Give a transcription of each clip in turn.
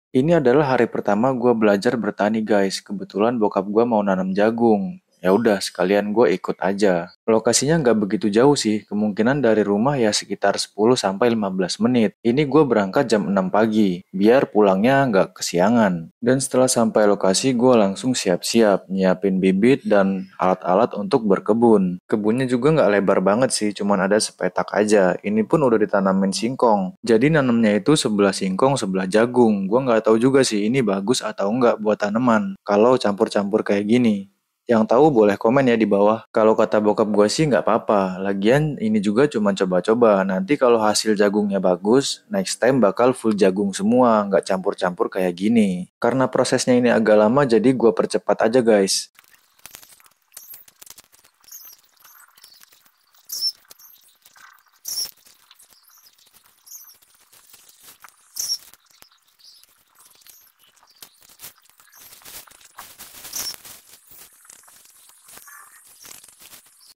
Ini adalah hari pertama gue belajar bertani guys. Kebetulan bokap gue mau nanam jagung. Ya udah, sekalian gue ikut aja. Lokasinya nggak begitu jauh sih. Kemungkinan dari rumah ya sekitar 10 sampai 15 menit. Ini gue berangkat jam 6 pagi, biar pulangnya nggak kesiangan. Dan setelah sampai lokasi, gue langsung siap-siap, nyiapin bibit dan alat-alat untuk berkebun. Kebunnya juga nggak lebar banget sih, cuman ada sepetak aja. Ini pun udah ditanamin singkong. Jadi nanamnya itu sebelah singkong, sebelah jagung. Gue nggak tahu juga sih ini bagus atau nggak buat tanaman. Kalau campur-campur kayak gini. Yang tahu boleh komen ya di bawah. Kalau kata bokap gue sih nggak apa-apa. Lagian ini juga cuma coba-coba. Nanti kalau hasil jagungnya bagus, next time bakal full jagung semua, nggak campur-campur kayak gini. Karena prosesnya ini agak lama, jadi gue percepat aja guys.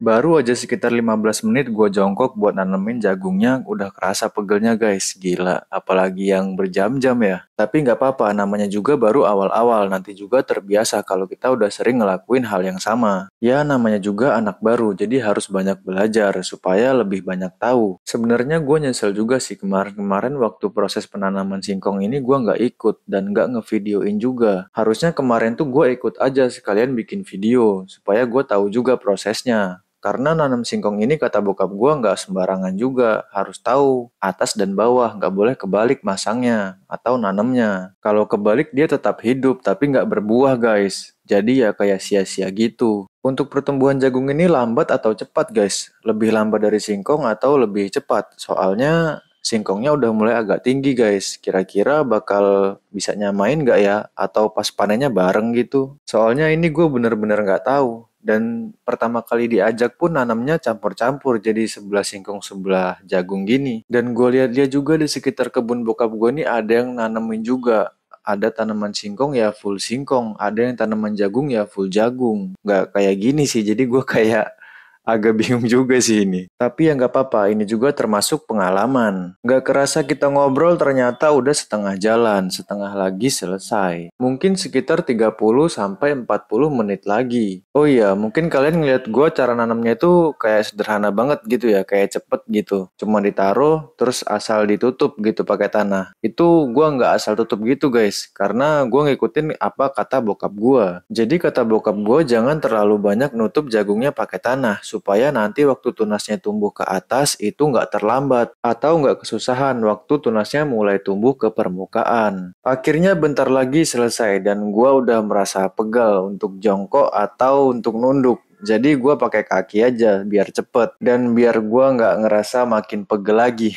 Baru aja sekitar 15 menit gue jongkok buat nanemin jagungnya udah kerasa pegelnya guys, gila. Apalagi yang berjam-jam ya. Tapi nggak apa-apa, namanya juga baru awal-awal, nanti juga terbiasa kalau kita udah sering ngelakuin hal yang sama. Ya namanya juga anak baru, jadi harus banyak belajar supaya lebih banyak tahu. Sebenarnya gue nyesel juga sih kemarin-kemarin waktu proses penanaman singkong ini gue nggak ikut dan nggak ngevideoin juga. Harusnya kemarin tuh gue ikut aja sekalian bikin video supaya gue tahu juga prosesnya. Karena nanam singkong ini kata bokap gua nggak sembarangan juga, harus tahu atas dan bawah, nggak boleh kebalik masangnya atau nanamnya. Kalau kebalik dia tetap hidup tapi nggak berbuah guys. Jadi ya kayak sia-sia gitu. Untuk pertumbuhan jagung ini lambat atau cepat guys? Lebih lambat dari singkong atau lebih cepat? Soalnya singkongnya udah mulai agak tinggi guys. Kira-kira bakal bisa nyamain nggak ya? Atau pas panennya bareng gitu? Soalnya ini gue bener-bener nggak tahu. Dan pertama kali diajak pun nanamnya campur-campur jadi sebelah singkong sebelah jagung gini. Dan gue lihat dia juga di sekitar kebun bokap gue nih ada yang nanemin juga. Ada tanaman singkong ya full singkong, ada yang tanaman jagung ya full jagung. Nggak kayak gini sih, jadi gue kayak agak bingung juga sih ini. Tapi ya nggak apa-apa, ini juga termasuk pengalaman. Nggak kerasa kita ngobrol ternyata udah setengah jalan, setengah lagi selesai. Mungkin sekitar 30 sampai 40 menit lagi. Oh iya, mungkin kalian ngeliat gue cara nanamnya itu kayak sederhana banget gitu ya, kayak cepet gitu. Cuma ditaruh, terus asal ditutup gitu pakai tanah. Itu gue nggak asal tutup gitu guys, karena gue ngikutin apa kata bokap gue. Jadi kata bokap gue jangan terlalu banyak nutup jagungnya pakai tanah, supaya nanti waktu tunasnya tumbuh ke atas itu nggak terlambat atau nggak kesusahan waktu tunasnya mulai tumbuh ke permukaan. Akhirnya bentar lagi selesai dan gua udah merasa pegal untuk jongkok atau untuk nunduk. Jadi gua pakai kaki aja biar cepet dan biar gua nggak ngerasa makin pegel lagi.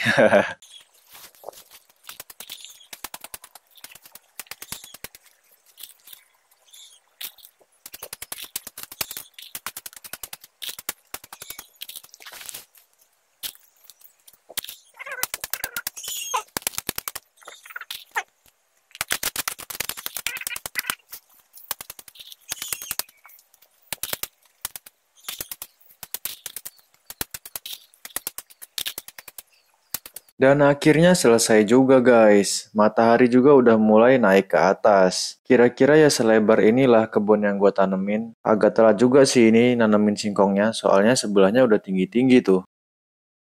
Dan akhirnya selesai juga guys. Matahari juga udah mulai naik ke atas. Kira-kira ya selebar inilah kebun yang gue tanemin. Agak telat juga sih ini nanemin singkongnya, soalnya sebelahnya udah tinggi-tinggi tuh.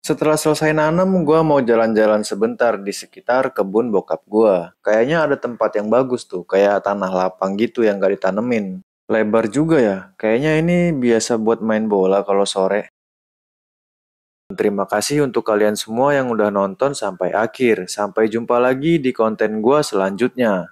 Setelah selesai nanam, gue mau jalan-jalan sebentar di sekitar kebun bokap gue. Kayaknya ada tempat yang bagus tuh, kayak tanah lapang gitu yang gak ditanemin. Lebar juga ya, kayaknya ini biasa buat main bola kalau sore. Terima kasih untuk kalian semua yang udah nonton sampai akhir. Sampai jumpa lagi di konten gua selanjutnya.